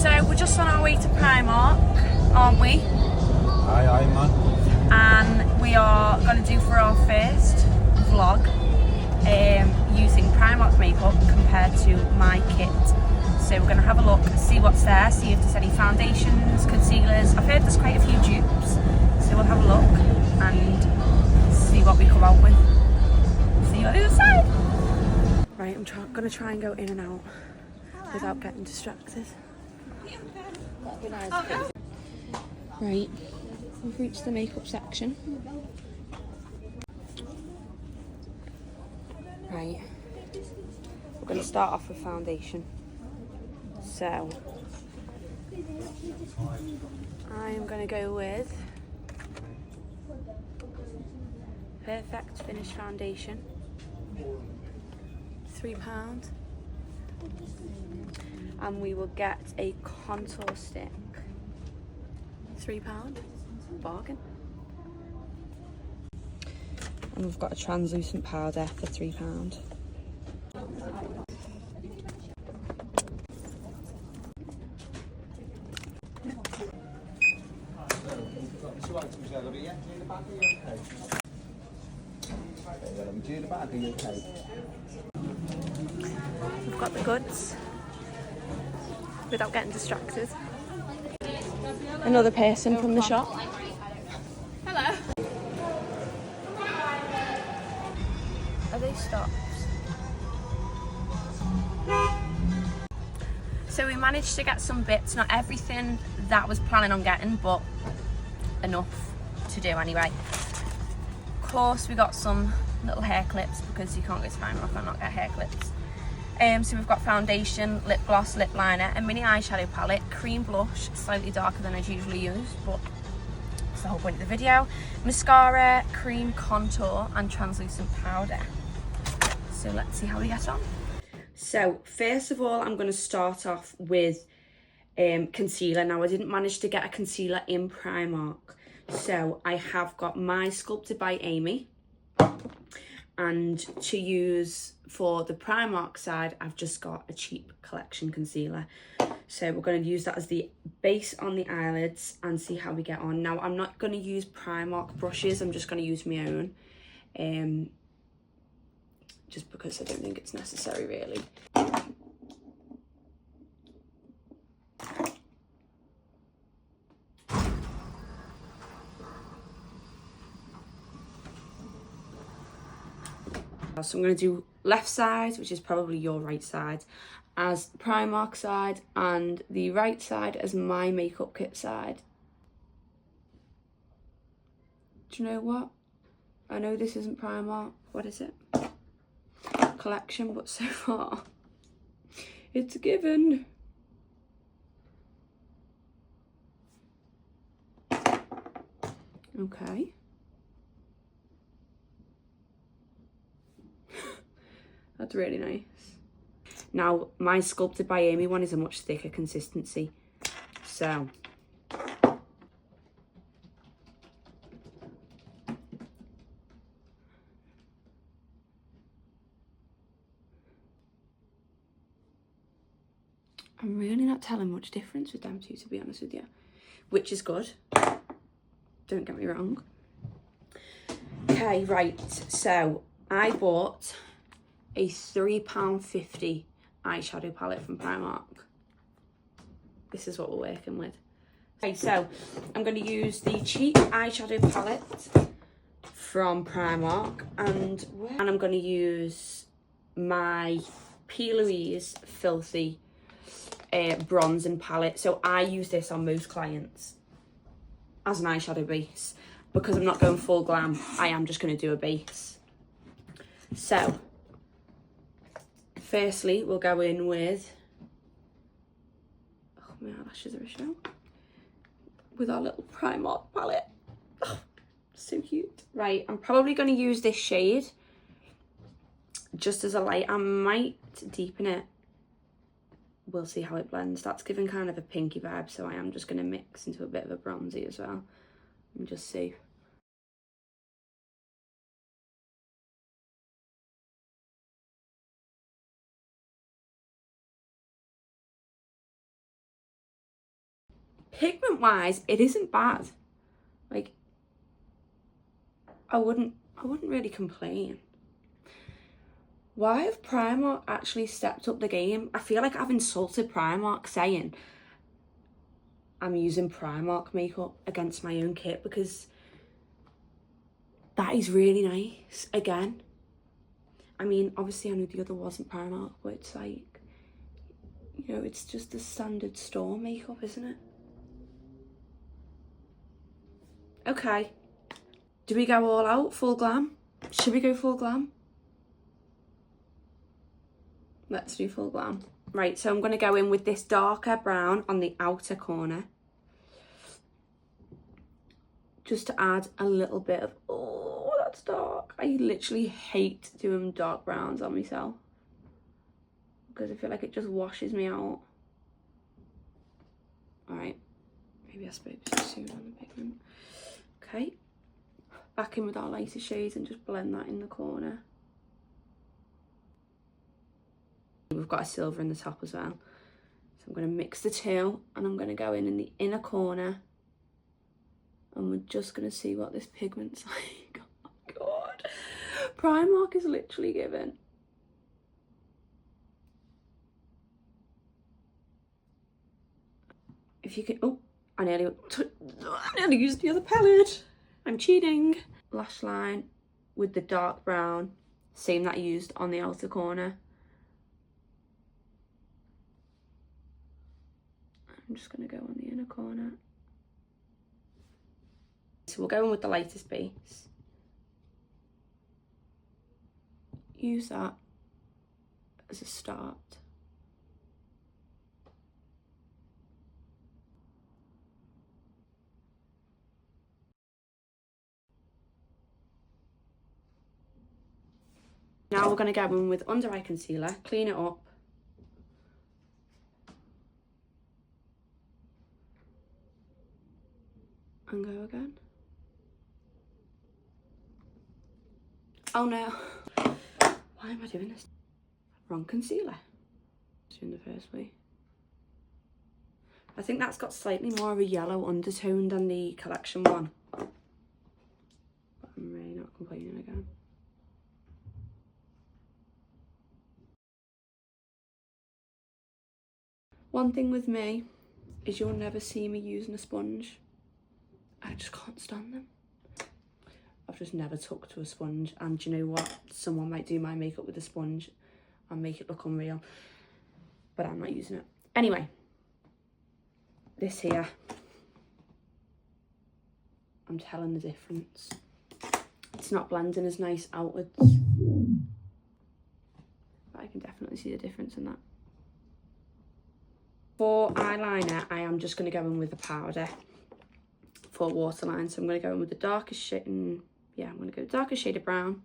So we're just on our way to Primark, aren't we? Aye, man. And we are going to do for our first vlog using Primark makeup compared to my kit. So we're going to have a look, see what's there, see if there's any foundations, concealers. I've heard there's quite a few dupes, so we'll have a look and see what we come out with. See you on the other side. Right, I'm going to try and go in and out without getting distracted. That'd be nice. Right, we've reached the makeup section. Right, we're going to start off with foundation. So, I'm going to go with Perfect Finish Foundation, £3. And we will get a contour stick, £3, bargain. And we've got a translucent powder for £3. We've got the goods without getting distracted. Another person from the shop. Hello. Are they stops? So we managed to get some bits, not everything that I was planning on getting, but enough to do anyway. Of course, we got some little hair clips because you can't go to Primark and not get hair clips. So we've got foundation, lip gloss, lip liner, a mini eyeshadow palette, cream blush, slightly darker than I usually use, but it's the whole point of the video. Mascara, cream contour, and translucent powder. So let's see how we get on. So first of all, I'm going to start off with concealer. Now I didn't manage to get a concealer in Primark, so I have got my Sculpted by Amy, and to use for the Primark side I've just got a cheap collection concealer. So we're going to use that as the base on the eyelids and see how we get on. Now I'm not going to use Primark brushes, I'm just going to use my own, just because I don't think it's necessary really. So I'm going to do left side, which is probably your right side, as Primark side, and the right side as my makeup kit side. Do you know what? I know this isn't Primark. What is it? Collection, but so far it's a given. Okay. That's really nice. Now, my Sculpted by Amy one is a much thicker consistency. So, I'm really not telling much difference with them two, to be honest with you. Which is good. Don't get me wrong. Okay, right. So, I bought a £3.50 eyeshadow palette from Primark. This is what we're working with. Okay, so I'm going to use the cheap eyeshadow palette from Primark, and I'm going to use my P. Louise Filthy bronzing palette. So I use this on most clients as an eyeshadow base. Because I'm not going full glam, I am just going to do a base. So firstly, we'll go in with, oh, my eyelashes are a show, with our little Primark palette. Oh, so cute. Right, I'm probably going to use this shade just as a light. I might deepen it. We'll see how it blends. That's giving kind of a pinky vibe, so I am just going to mix into a bit of a bronzy as well and just see. pigment wise, it isn't bad. Like, I wouldn't really complain. Why have Primark actually stepped up the game? I feel like I've insulted Primark saying I'm using Primark makeup against my own kit, because that is really nice. Again, I mean, obviously I knew the other wasn't Primark, but it's like, you know, it's just the standard store makeup, isn't it? Okay. Do we go all out? Full glam? Should we go full glam? Let's do full glam. Right, so I'm going to go in with this darker brown on the outer corner. Just to add a little bit of, oh, that's dark. I literally hate doing dark browns on myself, because I feel like it just washes me out. Alright, maybe I spoke too soon on the pigment. Okay, back in with our lighter shades and just blend that in the corner. We've got a silver in the top as well. So I'm going to mix the two, and I'm going to go in the inner corner, and we're just going to see what this pigment's like. Oh my god. Primark is literally giving. If you could, oh, I nearly used the other palette. I'm cheating. Lash line with the dark brown, same that I used on the outer corner. I'm just going to go on the inner corner. So we'll go in with the lightest base. Use that as a start. Now we're going to go in with under eye concealer, clean it up. And go again. Oh no. Why am I doing this? Wrong concealer. In the first way. I think that's got slightly more of a yellow undertone than the collection one. But I'm really not complaining again. One thing with me is you'll never see me using a sponge. I just can't stand them. I've just never took to a sponge, and you know what? Someone might do my makeup with a sponge and make it look unreal, but I'm not using it. Anyway, this here, I'm telling the difference. It's not blending as nice outwards, but I can definitely see the difference in that. For eyeliner, I am just going to go in with a powder for waterline. So I'm going to go in with the darkest shade, yeah, I'm going to go darkest shade of brown.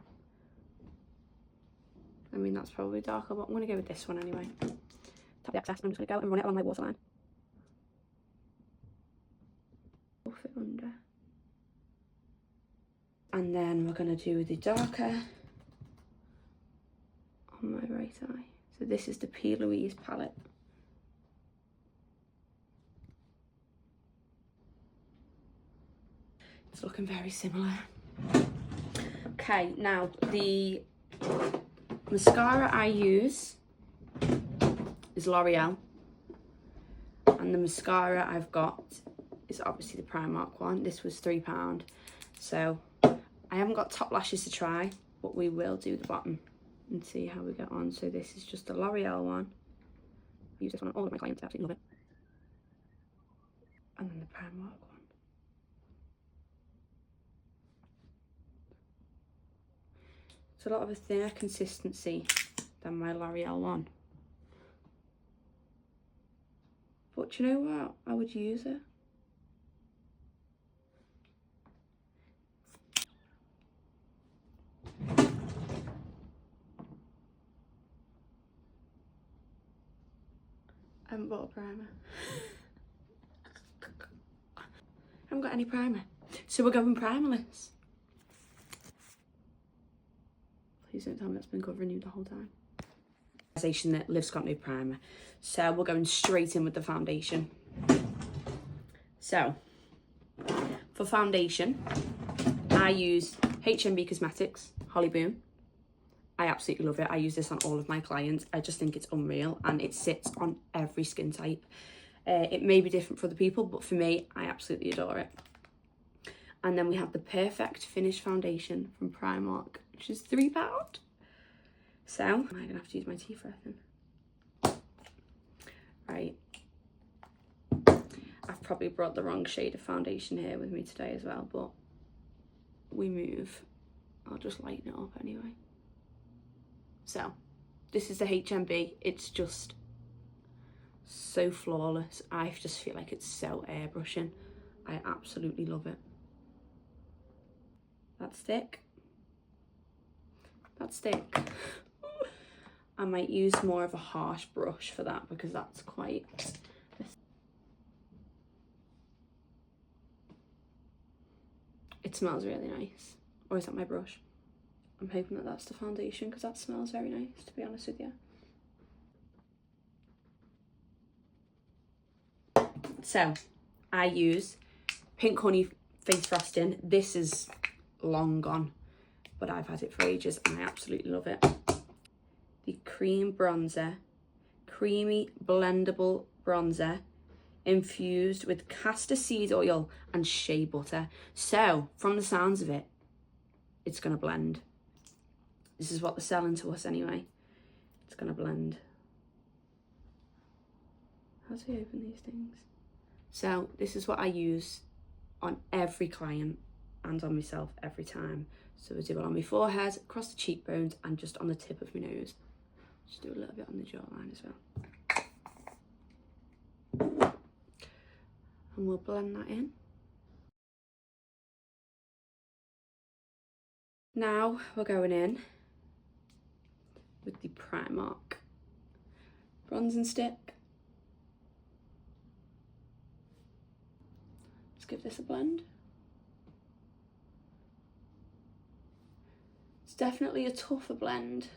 I mean, that's probably darker, but I'm going to go with this one anyway. Tap the excess, and I'm just going to go and run it along my waterline. Buff it under. And then we're going to do the darker on my right eye. So this is the P. Louise palette. It's looking very similar. Okay, now the mascara I use is L'Oreal, and the mascara I've got is obviously the Primark one. This was £3, so I haven't got top lashes to try, but we will do the bottom and see how we get on. So this is just the L'Oreal one. I use this one on all of my clients, I absolutely love it. And then the Primark one. It's a lot of a thinner consistency than my L'Oreal one. But you know what? I would use it. I haven't bought a primer. I haven't got any primer. So we're going primerless. Please don't tell me that's been covering you the whole time. That Liv's got no primer. So we're going straight in with the foundation. So, for foundation, I use HMB Cosmetics Holly Boom. I absolutely love it. I use this on all of my clients. I just think it's unreal and it sits on every skin type. It may be different for other people, but for me, I absolutely adore it. And then we have the Perfect Finish Foundation from Primark, which is £3. So, I'm going to have to use my teeth for anything. Right. I've probably brought the wrong shade of foundation here with me today as well, but we move. I'll just lighten it up anyway. So, this is the HMB. It's just so flawless. I just feel like it's so airbrushing. I absolutely love it. That's thick. That's thick. I might use more of a harsh brush for that because that's quite... It smells really nice. Or is that my brush? I'm hoping that that's the foundation because that smells very nice, to be honest with you. So, I use Pink Honey Face Frosting. This is long gone, but I've had it for ages and I absolutely love it. The Cream Bronzer, creamy blendable bronzer infused with castor seed oil and shea butter. So, from the sounds of it, it's going to blend. This is what they're selling to us anyway. It's going to blend. How do we open these things? So, this is what I use on every client and on myself every time. So I do it on my forehead, across the cheekbones and just on the tip of my nose. Just do a little bit on the jawline as well. And we'll blend that in. Now we're going in with the Primark bronzing stick. Let's give this a blend. It's definitely a tougher blend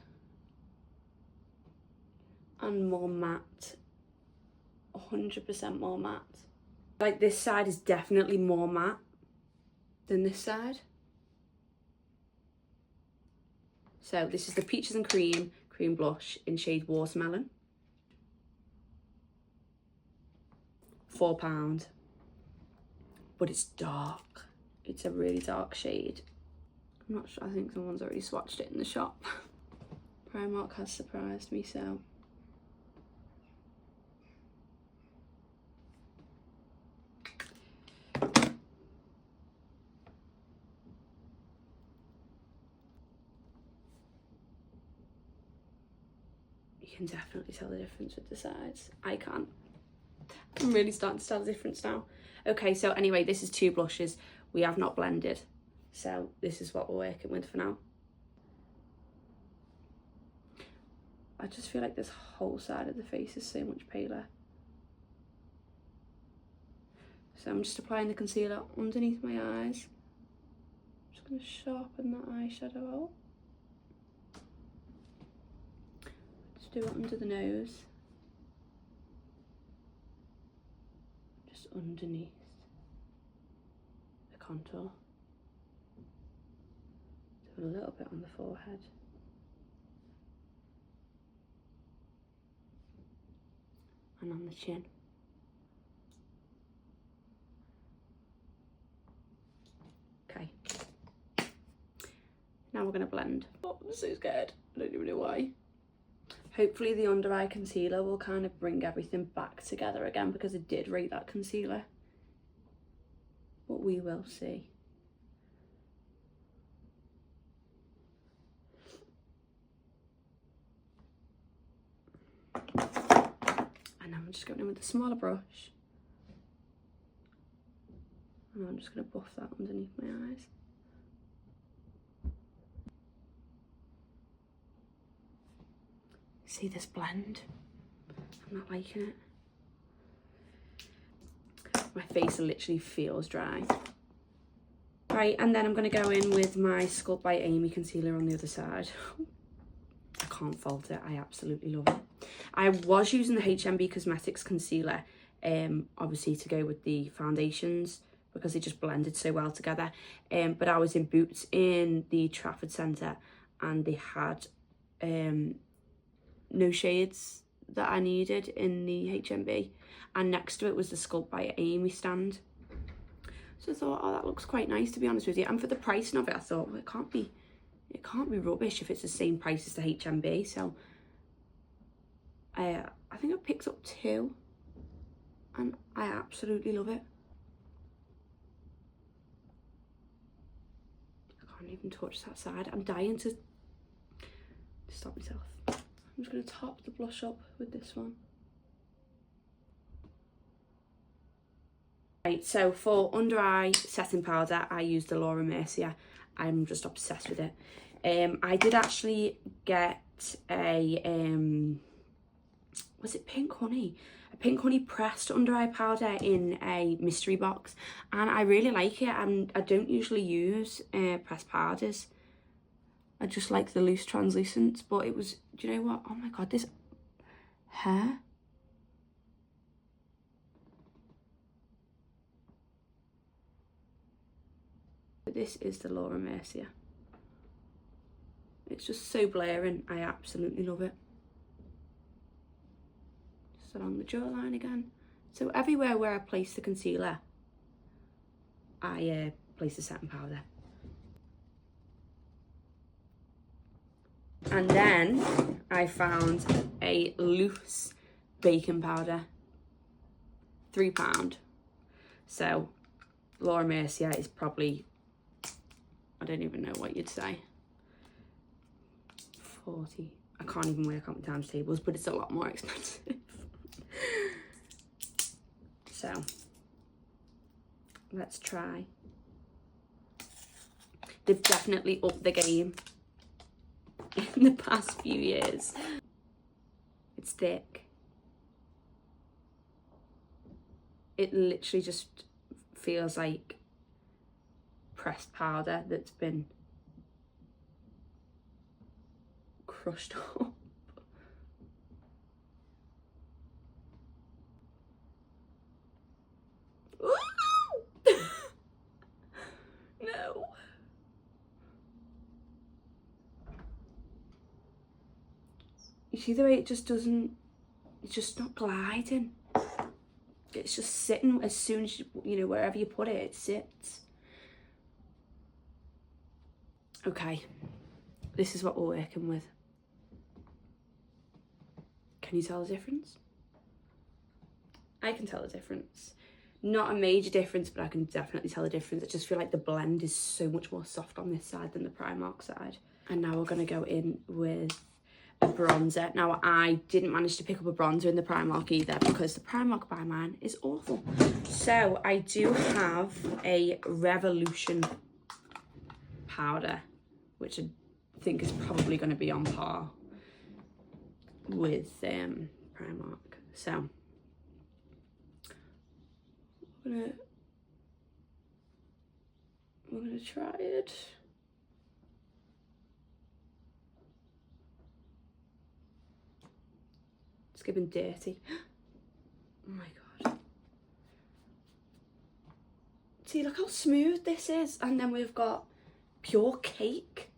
and more matte, 100% more matte. Like this side is definitely more matte than this side. So this is the Peaches and Cream Blush in shade Watermelon. £4, but it's dark. It's a really dark shade. I'm not sure, I think someone's already swatched it in the shop. Primark has surprised me, so. You can definitely tell the difference with the sides. I can't. I'm really starting to tell the difference now. Okay, so anyway, this is 2 blushes we have not blended. So this is what we're working with for now. I just feel like this whole side of the face is so much paler. So I'm just applying the concealer underneath my eyes. I'm just going to sharpen that eyeshadow out. Just do it under the nose. Just underneath the contour. Do a little bit on the forehead. And on the chin. Okay. Now we're going to blend. Oh, I'm so scared. I don't even know why. Hopefully the under eye concealer will kind of bring everything back together again because I did rate that concealer. But we will see. And I'm just going in with a smaller brush. And I'm just going to buff that underneath my eyes. See this blend? I'm not liking it. My face literally feels dry. Right, and then I'm going to go in with my Sculpt by Amy concealer on the other side. I can't fault it. I absolutely love it. I was using the HMB Cosmetics concealer obviously to go with the foundations because they just blended so well together. But I was in Boots in the Trafford Centre and they had no shades that I needed in the HMB, and next to it was the Sculpt by Amy stand. So I thought, oh, that looks quite nice, to be honest with you. And for the pricing of it, I thought, well, it can't be rubbish if it's the same price as the HMB. So I think I picked up 2 and I absolutely love it. I can't even touch that side. I'm dying to stop myself. I'm just going to top the blush up with this one. Right, so for under eye setting powder, I used the Laura Mercier. I'm just obsessed with it. I did actually get a, was it Pink Honey? A Pink Honey pressed under eye powder in a mystery box. And I really like it. I don't usually use pressed powders. I just like the loose translucents, but it was, do you know what? Oh my God, this hair. This is the Laura Mercier. It's just so blaring. I absolutely love it. Just along the jawline again. So everywhere where I place the concealer, I place the setting powder. And then I found a loose baking powder, £3. So Laura Mercier is probably, I don't even know what you'd say, 40. I can't even work out the times tables, but it's a lot more expensive. So let's try. They've definitely upped the game in the past few years. It's thick. It literally just feels like pressed powder that's been crushed up. No. You see the way it just doesn't, it's just not gliding. It's just sitting as soon as you know, wherever you put it, it sits. Okay, this is what we're working with. Can you tell the difference? I can tell the difference. Not a major difference, but I can definitely tell the difference. I just feel like the blend is so much more soft on this side than the Primark side. And now we're gonna go in with a bronzer. Now I didn't manage to pick up a bronzer in the Primark either because the Primark by mine is awful. So I do have a Revolution powder, which I think is probably going to be on par with Primark. So we're gonna try it. It's giving dirty. Oh my God. See, look how smooth this is. And then we've got pure cake.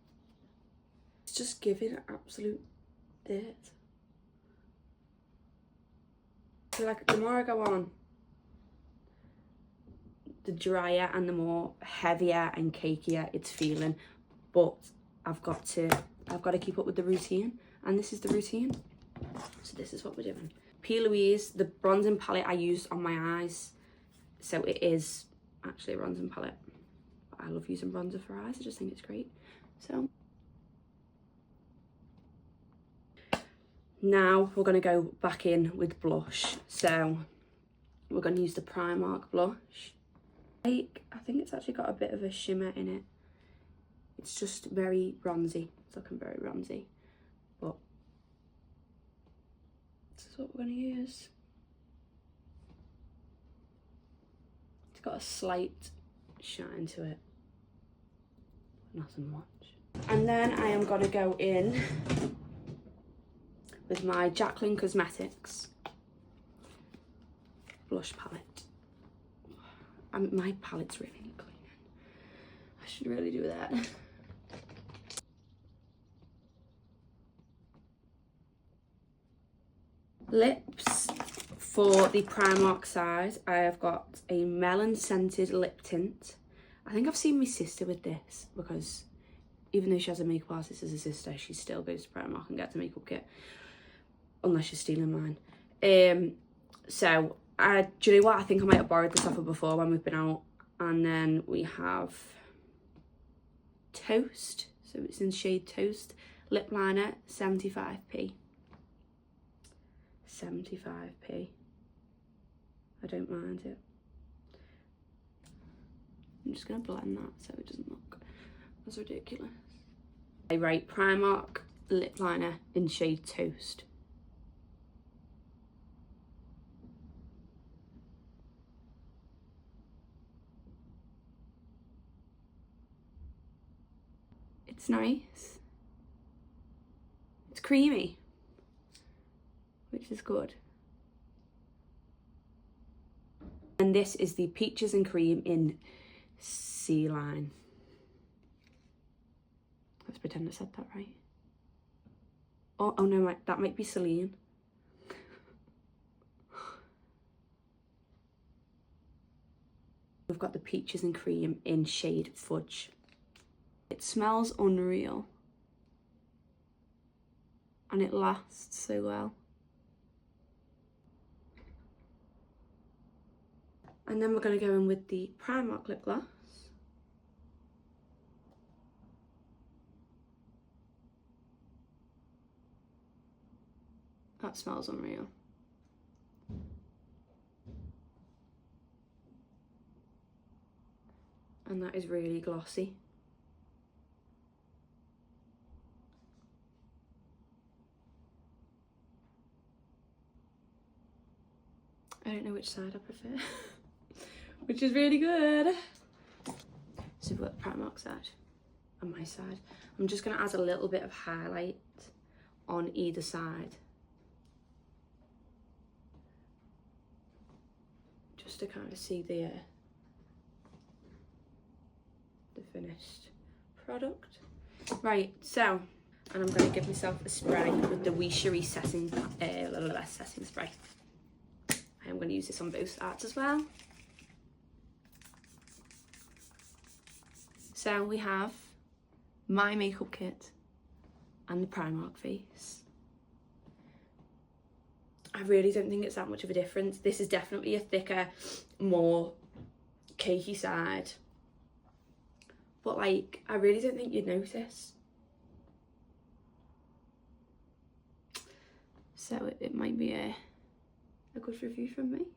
It's just giving absolute dirt. So like the more I go on, the drier and the more heavier and cakier it's feeling. But I've got to keep up with the routine, and this is the routine. So this is what we're doing. P. Louise, the bronzing palette I used on my eyes. So it is actually a bronzing palette. I love using bronzer for eyes. I just think it's great. So now we're going to go back in with blush. So we're going to use the Primark blush. I think it's actually got a bit of a shimmer in it. It's just very bronzy. It's looking very bronzy. But this is what we're going to use. It's got a slight shine to it. Nothing much. And then I am going to go in with my Jaclyn Cosmetics blush palette. My palette's really clean. I should really do that. Lips. For the Primark size, I have got a melon scented lip tint. I think I've seen my sister with this because even though she has a makeup artist as a sister, she still goes to Primark and gets a makeup kit. Unless she's stealing mine. So, do you know what? I think I might have borrowed this off her before when we've been out. And then we have Toast. So it's in shade Toast. Lip liner, 75p. 75p. I don't mind it. I'm just going to blend that so it doesn't look as ridiculous. Right, Primark lip liner in shade Toast. It's nice. It's creamy, which is good. And this is the Peaches and Cream in Sea Line. Let's pretend I said that right. Oh no, that might be Celine. We've got the Peaches and Cream in shade Fudge. It smells unreal. And it lasts so well. And then we're going to go in with the Primark lip gloss. That smells unreal. And that is really glossy. I don't know which side I prefer. Which is really good. So we've got the Primark side and my side. I'm just going to add a little bit of highlight on either side. Just to kind of see the finished product. Right, so, and I'm going to give myself a spray with the Wee Cherie setting spray. I am going to use this on both sides as well. So we have my makeup kit and the Primark face. I really don't think it's that much of a difference. This is definitely a thicker, more cakey side. But like, I really don't think you'd notice. So it might be a good review from me.